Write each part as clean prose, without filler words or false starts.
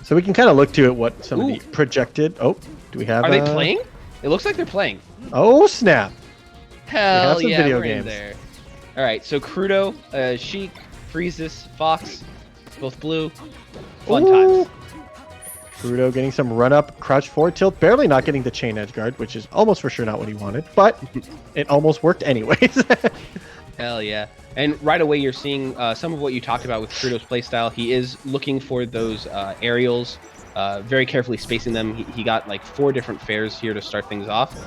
So we can kind of look to at what some of the projected. Oh, do we have? Are they playing? It looks like they're playing. Oh snap! Hell yeah, video we're in games. there. All right, so Krudo, Sheik, Freezus, Fox, both blue. Fun times. Krudo getting some run up, crouch forward tilt, barely not getting the chain edge guard, which is almost for sure not what he wanted, but it almost worked anyways. Hell yeah. And right away you're seeing some of what you talked about with Krudo's playstyle. He is looking for those aerials, very carefully spacing them. He got like 4 different fares here to start things off,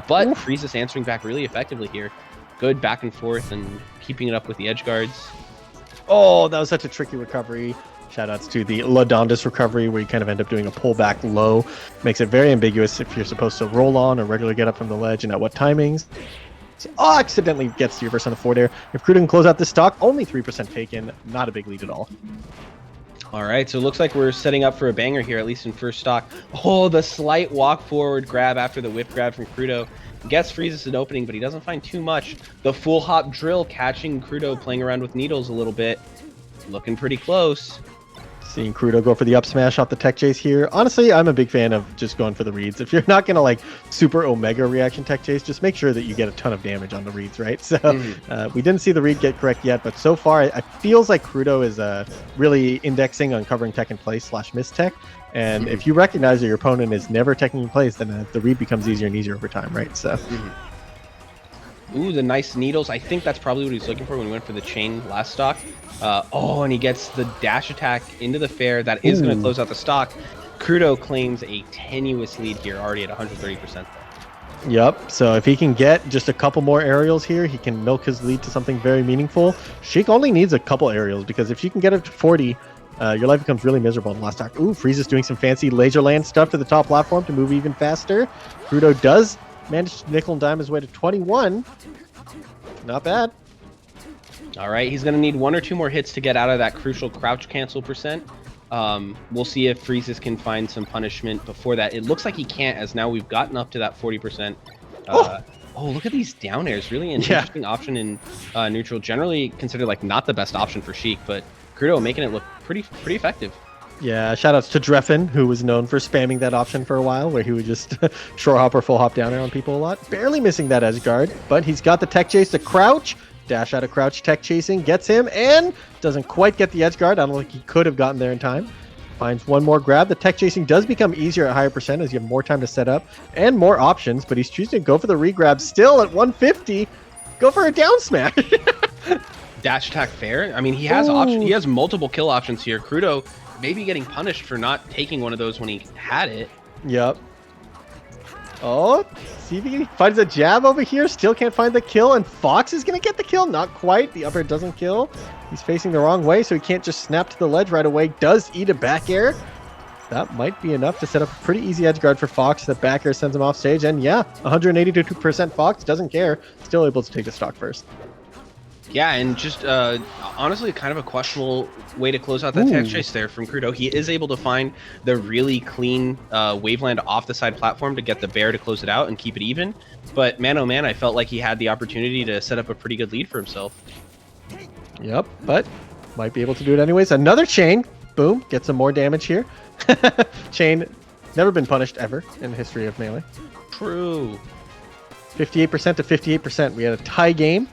but Freezus answering back really effectively here. Good back and forth and keeping it up with the edge guards. Oh, that was such a tricky recovery. Shoutouts to the Ladondis recovery, where you kind of end up doing a pullback low. Makes it very ambiguous if you're supposed to roll on or regularly get up from the ledge and at what timings. So, accidentally gets to your verse on the forward air. If Krudo can close out this stock, only 3% taken. Not a big lead at all. All right, so it looks like we're setting up for a banger here, at least in first stock. Oh, the slight walk forward grab after the whip grab from Krudo. Gets Freezus an opening, but he doesn't find too much. The full hop drill catching Krudo playing around with needles a little bit. Looking pretty close. Seeing Krudo go for the up smash off the tech chase here. Honestly, I'm a big fan of just going for the reads. If you're not going to like super omega reaction tech chase, just make sure that you get a ton of damage on the reads, right? So we didn't see the read get correct yet, but so far it feels like Krudo is really indexing on covering tech in place / miss tech. And if you recognize that your opponent is never teching in place, then the read becomes easier and easier over time, right? So. Ooh, the nice needles. I think that's probably what he's looking for when he went for the chain last stock. Oh, and he gets the dash attack into the fair. That is going to close out the stock. Krudo claims a tenuous lead here, already at 130%. Yep, so if he can get just a couple more aerials here, he can milk his lead to something very meaningful. Sheik only needs a couple aerials, because if you can get up to 40, your life becomes really miserable in the last stock. Ooh, Freezus doing some fancy laser land stuff to the top platform to move even faster. Krudo does manage to nickel and dime his way to 21. Not bad. All right, he's going to need 1 or 2 more hits to get out of that crucial crouch cancel percent. We'll see if Freezus can find some punishment before that. It looks like he can't, as now we've gotten up to that 40%. Oh, look at these down airs. Really an interesting option in neutral. Generally considered like not the best option for Sheik, but Krudo making it look pretty effective. Yeah, shoutouts to Dreffen, who was known for spamming that option for a while, where he would just short hop or full hop down air on people a lot. Barely missing that edge guard, but he's got the tech chase to crouch. Dash out of crouch, tech chasing, gets him, and doesn't quite get the edge guard. I don't think he could have gotten there in time. Finds one more grab. The tech chasing does become easier at higher percent as you have more time to set up and more options, but he's choosing to go for the regrab still at 150. Go for a down smash. Dash attack fair. I mean, he has options. He has multiple kill options here. Krudo maybe getting punished for not taking one of those when he had it. Yep. Oh, see if he finds a jab over here. Still can't find the kill, and Fox is going to get the kill. Not quite. The upper doesn't kill. He's facing the wrong way, so he can't just snap to the ledge right away. Does eat a back air. That might be enough to set up a pretty easy edge guard for Fox. The back air sends him off stage, and yeah, 182% Fox doesn't care. Still able to take the stock first. Yeah, and just honestly, kind of a questionable way to close out that tech chase there from Krudo. He is able to find the really clean waveland off the side platform to get the bear to close it out and keep it even. But man, oh man, I felt like he had the opportunity to set up a pretty good lead for himself. Yep, but might be able to do it anyways. Another chain. Boom, get some more damage here. Chain, never been punished ever in the history of Melee. True. 58% to 58%. We had a tie game.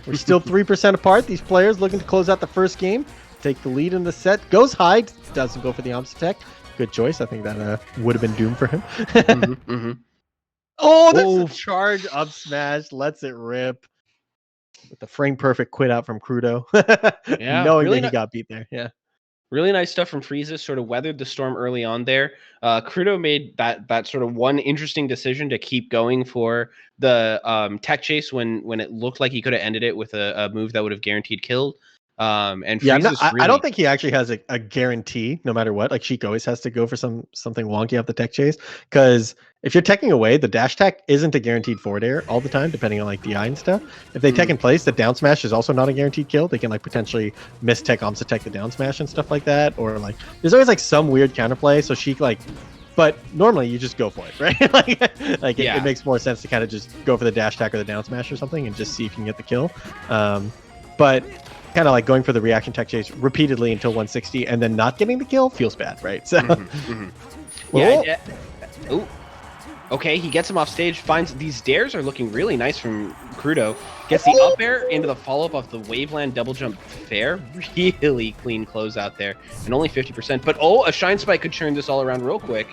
We're still 3% apart. These players looking to close out the first game. Take the lead in the set. Goes high. Doesn't go for the opposite tech. Good choice. I think that would have been doomed for him. Oh, that's a charge up smash. Lets it rip. With the frame perfect quit out from Krudo. Yeah, knowing really that he got beat there. Yeah. Really nice stuff from Freezus, sort of weathered the storm early on there. Krudo made that sort of one interesting decision to keep going for the tech chase when it looked like he could have ended it with a move that would have guaranteed killed. And yeah, Freezus I don't think he actually has a guarantee, no matter what. Like Sheik always has to go for something wonky off the tech chase, because if you're teching away, the dash tech isn't a guaranteed forward air all the time, depending on like DI and stuff. If they tech in place, the down smash is also not a guaranteed kill. They can like potentially miss tech, opposite tech the down smash and stuff like that, or like there's always like some weird counterplay. So Sheik like, but normally you just go for it, right? like it makes more sense to kind of just go for the dash tech or the down smash or something and just see if you can get the kill. But kind of like going for the reaction tech chase repeatedly until 160 and then not getting the kill feels bad, right? So, Yeah. Ooh. Okay, he gets him off stage, finds these dares are looking really nice from Krudo. Gets the up air into the follow-up of the Waveland double jump fair. Really clean close out there. And only 50%. But oh, a Shine Spike could turn this all around real quick.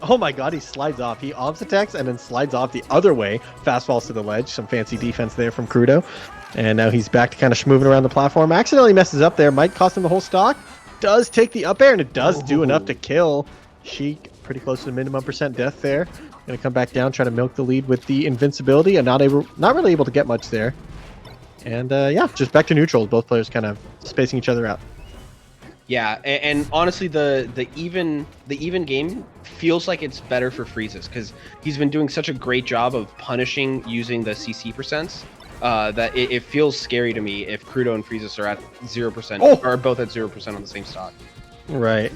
oh my god, he slides off. He obs attacks and then slides off the other way. Fast falls to the ledge. Some fancy defense there from Krudo. And now he's back to kind of schmoving around the platform. Accidentally messes up there. Might cost him the whole stock. Does take the up air, and it does do enough to kill Sheik. Pretty close to the minimum percent death there. Gonna come back down, try to milk the lead with the invincibility, and not really able to get much there. And yeah, just back to neutral. Both players kind of spacing each other out. Yeah, and honestly, the even game feels like it's better for Freezus because he's been doing such a great job of punishing using the CC percents that it feels scary to me if Krudo and Freezus are at 0% or both at 0% on the same stock. Right.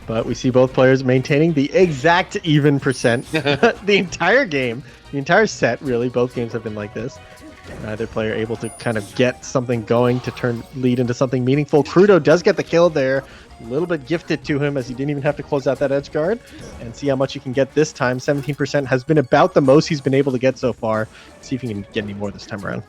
But we see both players maintaining the exact even percent the entire game, the entire set, really. Both games have been like this. Neither player able to kind of get something going to turn lead into something meaningful. Krudo does get the kill there. A little bit gifted to him as he didn't even have to close out that edge guard. And see how much he can get this time. 17% has been about the most he's been able to get so far. See if he can get any more this time around.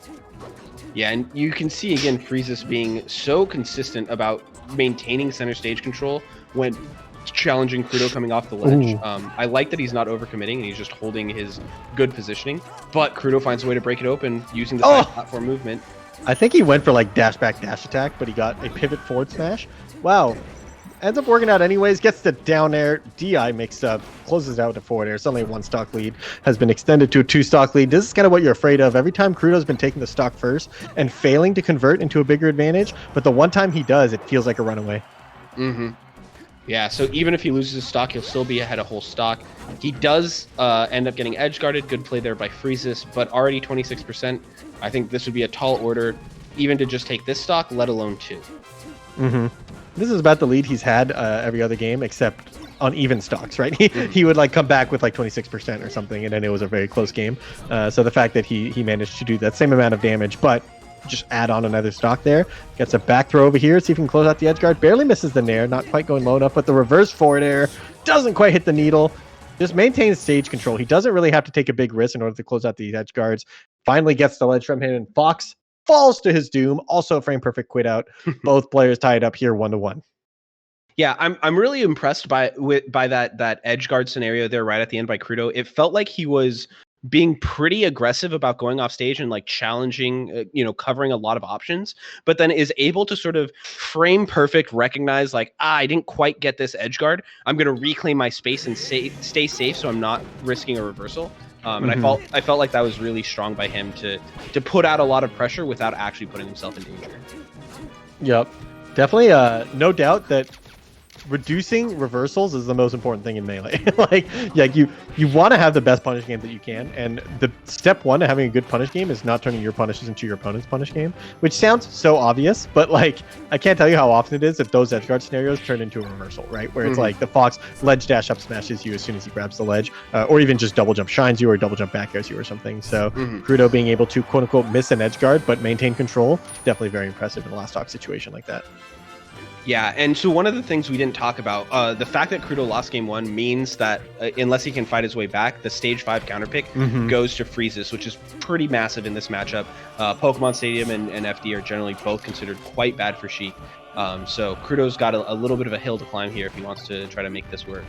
Yeah, and you can see, again, Freezus being so consistent about maintaining center stage control when challenging Krudo coming off the ledge. I like that he's not overcommitting and he's just holding his good positioning, but Krudo finds a way to break it open using the side platform movement. I think he went for like dash back dash attack, but he got a pivot forward smash. Wow. Ends up working out anyways, gets the down air, DI makes up, closes out to forward air. Suddenly a 1 stock lead has been extended to a 2 stock lead. This is kind of what you're afraid of. Every time Krudo's been taking the stock first and failing to convert into a bigger advantage, but the one time he does, it feels like a runaway. Yeah, so even if he loses his stock, he'll still be ahead of whole stock. He does end up getting edge guarded. Good play there by Freezus, but already 26%. I think this would be a tall order, even to just take this stock, let alone 2. This is about the lead he's had every other game, except on even stocks, right? He would like come back with like 26% or something, and then it was a very close game. So the fact that he managed to do that same amount of damage, but just add on another stock there. Gets a back throw over here. See if he can close out the edge guard. Barely misses the nair. Not quite going low enough, but the reverse forward air doesn't quite hit the needle. Just maintains stage control. He doesn't really have to take a big risk in order to close out the edge guards. Finally gets the ledge from him, and Fox falls to his doom. Also frame perfect quit out. Both players tied up here 1-1. Yeah, I'm really impressed by that edge guard scenario there right at the end by Krudo. It felt like he was being pretty aggressive about going off stage and like challenging, covering a lot of options, but then is able to sort of frame perfect recognize like, I didn't quite get this edge guard. I'm going to reclaim my space and stay safe so I'm not risking a reversal. And I felt like that was really strong by him to put out a lot of pressure without actually putting himself in danger. Yep. Definitely no doubt that reducing reversals is the most important thing in Melee. you want to have the best punish game that you can, and the step one to having a good punish game is not turning your punishes into your opponent's punish game, which sounds so obvious, but like I can't tell you how often it is that those edgeguard scenarios turn into a reversal, right? Where it's like the Fox ledge dash up smashes you as soon as he grabs the ledge, or even just double jump shines you or double jump back airs you or something. So Krudo being able to quote unquote miss an edgeguard but maintain control, definitely very impressive in a last stock situation like that. Yeah, and so one of the things we didn't talk about, the fact that Krudo lost game 1 means that unless he can fight his way back, the stage 5 counterpick goes to Freezus, which is pretty massive in this matchup. Pokemon Stadium and FD are generally both considered quite bad for Sheik. So Krudo's got a little bit of a hill to climb here if he wants to try to make this work.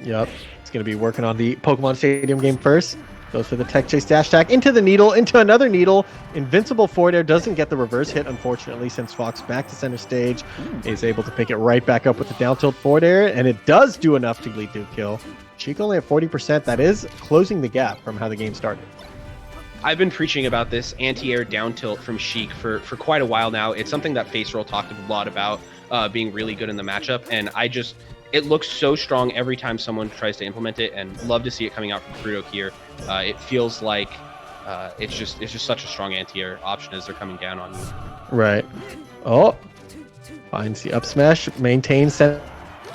Yep, he's going to be working on the Pokemon Stadium game first. Goes for the tech chase dash attack into the needle, into another needle. Invincible forward air doesn't get the reverse hit, unfortunately, since Fox back to center stage is able to pick it right back up with the down tilt forward air, and it does do enough to lead to a kill. Sheik only at 40%. That is closing the gap from how the game started. I've been preaching about this anti-air down tilt from Sheik for quite a while now. It's something that Face Roll talked a lot about being really good in the matchup, and it looks so strong every time someone tries to implement it, and love to see it coming out from Krudo here. It feels like it's just such a strong anti-air option as they're coming down on you. Right. Oh, finds the up smash, maintains set.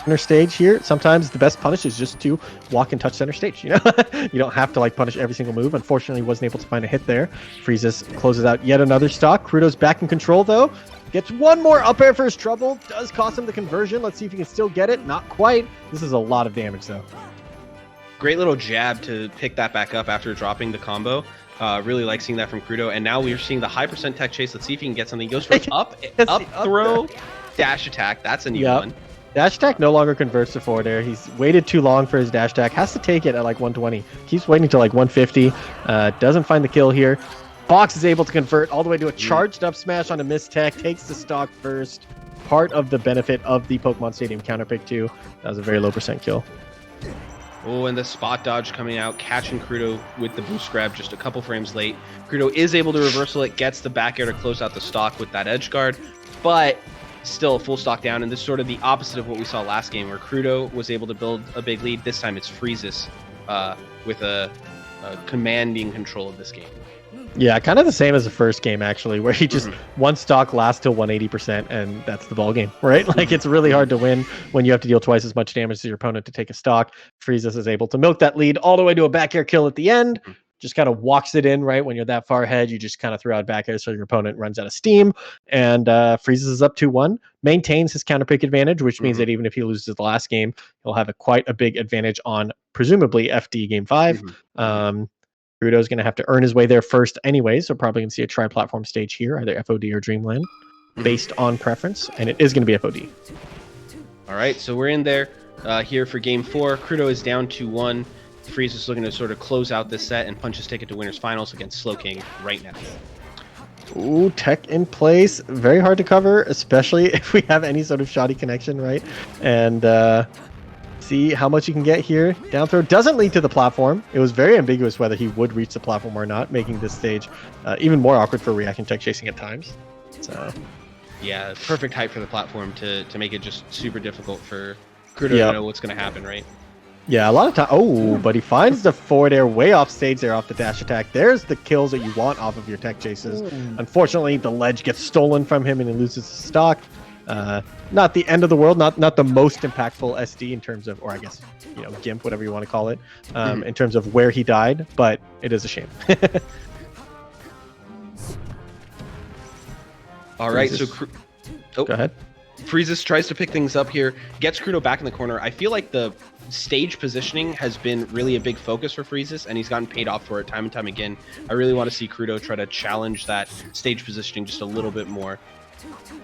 center stage here, sometimes the best punish is just to walk and touch center stage. You know, you don't have to like punish every single move. Unfortunately, wasn't able to find a hit there. Freezus closes out yet another stock. Krudo's back in control though. Gets one more up air for his trouble. Does cost him the conversion. Let's see if he can still get it. Not quite. This is a lot of damage though. Great little jab to pick that back up after dropping the combo. Really like seeing that from Krudo. And now we're seeing the high percent tech chase. Let's see if he can get something. He goes for up throw, dash attack. That's a new one. Dash attack no longer converts to forward air. He's waited too long for his dash attack. Has to take it at like 120. Keeps waiting till like 150. Doesn't find the kill here. Fox is able to convert all the way to a charged up smash on a missed tech. Takes the stock first. Part of the benefit of the Pokemon Stadium counter pick too. That was a very low percent kill. Oh, and the spot dodge coming out, catching Krudo with the boost grab just a couple frames late. Krudo is able to reversal it, gets the back air to close out the stock with that edge guard, but still a full stock down. And this is sort of the opposite of what we saw last game, where Krudo was able to build a big lead. This time it's Freezus with a commanding control of this game. Yeah, kind of the same as the first game, actually, where he just one stock lasts till 180%, and that's the ball game, right? Like, it's really hard to win when you have to deal twice as much damage to your opponent to take a stock. Freezus is able to milk that lead all the way to a back air kill at the end. Just kind of walks it in, right? When you're that far ahead, you just kind of throw out back air so your opponent runs out of steam. And Freezus is up 2-1, maintains his counter pick advantage, which means that even if he loses the last game, he'll have quite a big advantage on presumably FD Game 5. Krudo's going to have to earn his way there first anyway, so probably going to see a tri-platform stage here, either FOD or Dreamland, based on preference, and it is going to be FOD. All right, so we're in there here for Game 4. Krudo is down 2-1. Freezus is looking to sort of close out this set and punch his ticket to Winners Finals against Slowking right now. Ooh, tech in place. Very hard to cover, especially if we have any sort of shoddy connection, right? And see how much you can get here. Down throw doesn't lead to the platform. It was very ambiguous whether he would reach the platform or not, making this stage even more awkward for reaction tech chasing at times. So, yeah, perfect height for the platform to make it just super difficult for Krudo to know what's going to happen, right? Yeah, a lot of time. Oh, but he finds the forward air way off stage there off the dash attack. There's the kills that you want off of your tech chases. Unfortunately, the ledge gets stolen from him and he loses his stock. Not the end of the world, not the most impactful SD in terms of, or I guess, you know, GIMP, whatever you want to call it, in terms of where he died, but it is a shame. All right, so go ahead. Freezus tries to pick things up here, gets Krudo back in the corner. I feel like the stage positioning has been really a big focus for Freezus, and he's gotten paid off for it time and time again. I really want to see Krudo try to challenge that stage positioning just a little bit more.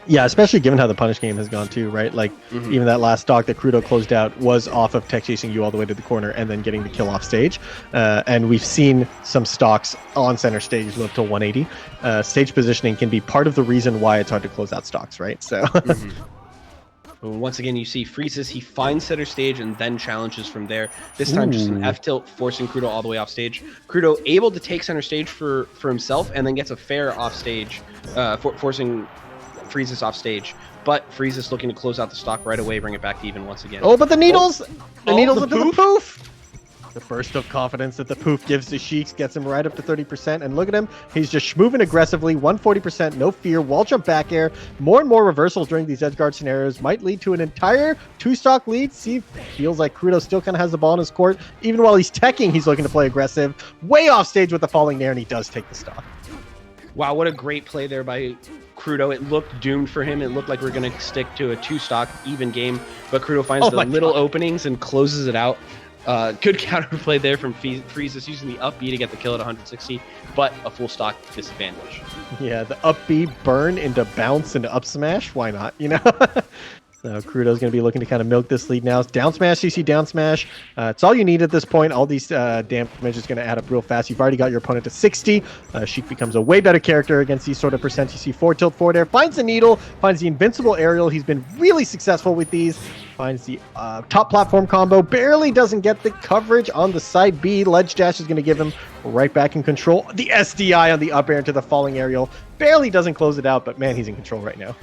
Yeah, especially given how the punish game has gone too, right? Like, even that last stock that Krudo closed out was off of tech chasing you all the way to the corner and then getting the kill off stage. And we've seen some stocks on center stage live to 180. Stage positioning can be part of the reason why it's hard to close out stocks, right? So once again, you see Freezus, he finds center stage and then challenges from there. This time just an F tilt, forcing Krudo all the way off stage. Krudo able to take center stage for himself and then gets a fair off stage, forcing Freezus off stage, but Freezus looking to close out the stock right away, bring it back to even once again. Oh, but the needles! The needles into the poof! The burst of confidence that the poof gives to Sheik gets him right up to 30%, and look at him, he's just moving aggressively, 140%, no fear, wall jump back air, more and more reversals during these edge guard scenarios, might lead to an entire 2-stock lead. See, feels like Krudo still kind of has the ball in his court. Even while he's teching, he's looking to play aggressive, way off stage with the falling nair, and he does take the stock. Wow, what a great play there by Krudo. It looked doomed for him. It looked like we're going to stick to a 2-stock even game, but Krudo finds the little openings and closes it out. Good counterplay there from Freezus using the up B to get the kill at 160, but a full stock disadvantage. Yeah, the up B burn into bounce into up smash. Why not? You know. So Krudo's going to be looking to kind of milk this lead now. Down smash, CC down smash. It's all you need at this point. All these damage is going to add up real fast. You've already got your opponent to 60. Sheik becomes a way better character against these sort of percents. You see 4 tilt forward air, finds the needle, finds the invincible aerial. He's been really successful with these. Finds the top platform combo. Barely doesn't get the coverage on the side B. Ledge dash is going to give him right back in control. The SDI on the up air into the falling aerial. Barely doesn't close it out, but man, he's in control right now.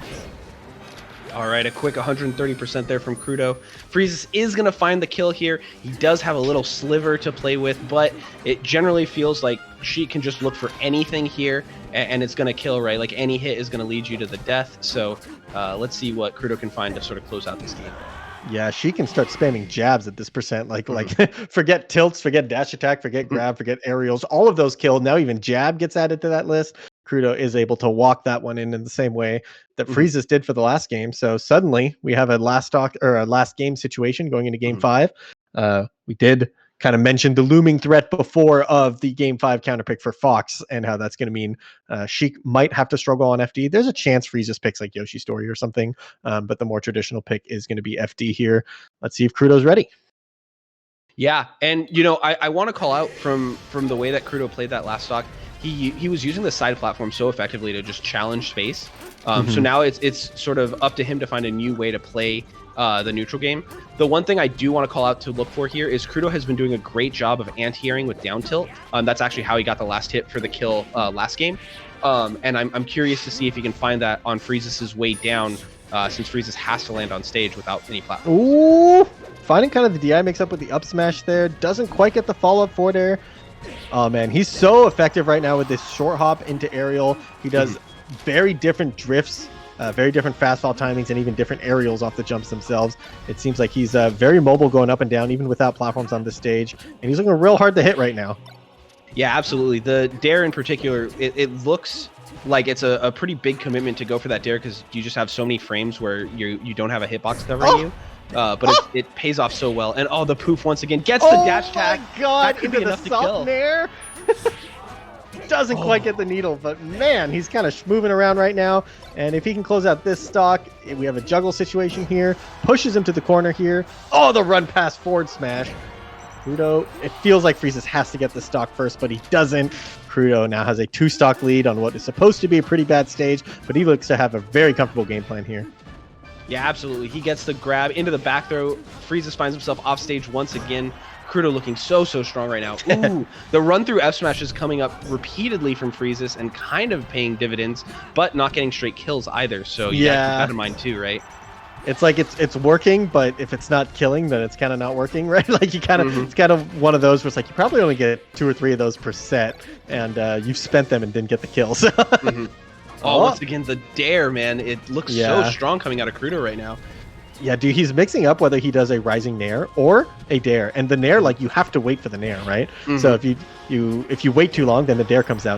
All right, a quick 130% there from Krudo. Freezus is going to find the kill here. He does have a little sliver to play with, but it generally feels like Sheik can just look for anything here, and it's going to kill, right? Like, any hit is going to lead you to the death. So let's see what Krudo can find to sort of close out this game. Yeah, she can start spamming jabs at this percent. Like forget tilts, forget dash attack, forget grab, forget aerials. All of those killed. Now even jab gets added to that list. Krudo is able to walk that one in the same way that Freezus did for the last game. So suddenly we have a last stock or a last game situation going into game 5. We did kind of mention the looming threat before of the game 5 counterpick for Fox and how that's going to mean Sheik might have to struggle on FD. There's a chance Freezus picks like Yoshi Story or something, but the more traditional pick is going to be FD here. Let's see if Krudo's ready. Yeah, and I want to call out from the way that Krudo played that last stock. He was using the side platform so effectively to just challenge space. So now it's sort of up to him to find a new way to play the neutral game. The one thing I do want to call out to look for here is Krudo has been doing a great job of anti-airing with down tilt. That's actually how he got the last hit for the kill last game. And I'm curious to see if he can find that on Freezus' way down, since Freezus has to land on stage without any platform. Ooh, finding kind of the DI mix up with the up smash there. Doesn't quite get the follow-up for there. Oh man, he's so effective right now with this short hop into aerial. He does very different drifts, very different fast fall timings, and even different aerials off the jumps themselves. It seems like he's very mobile going up and down, even without platforms on this stage. And he's looking real hard to hit right now. Yeah, absolutely. The dare in particular, it looks like it's a pretty big commitment to go for that dare because you just have so many frames where you don't have a hitbox covering you. But it pays off so well. And the poof once again gets the dash attack. Oh my god, into the soft nair. Doesn't quite get the needle, but man, he's kind of moving around right now. And if he can close out this stock, we have a juggle situation here. Pushes him to the corner here. Oh, the run pass forward smash. Krudo, it feels like Freezus has to get the stock first, but he doesn't. Krudo now has a 2-stock lead on what is supposed to be a pretty bad stage, but he looks to have a very comfortable game plan here. Yeah, absolutely. He gets the grab into the back throw. Freezus finds himself off stage once again. Krudo looking so strong right now. Ooh, the run through F smash is coming up repeatedly from Freezus and kind of paying dividends, but not getting straight kills either. So you gotta keep that in mind too, right? It's like it's working, but if it's not killing, then it's kind of not working, right? Like you kind of it's kind of one of those where it's like you probably only get 2 or 3 of those per set, and you've spent them and didn't get the kills. Once again, the dare, man. It looks so strong coming out of Krudo right now. Yeah, dude, he's mixing up whether he does a rising nair or a dare. And the nair, like, you have to wait for the nair, right? So if you wait too long, then the dare comes out.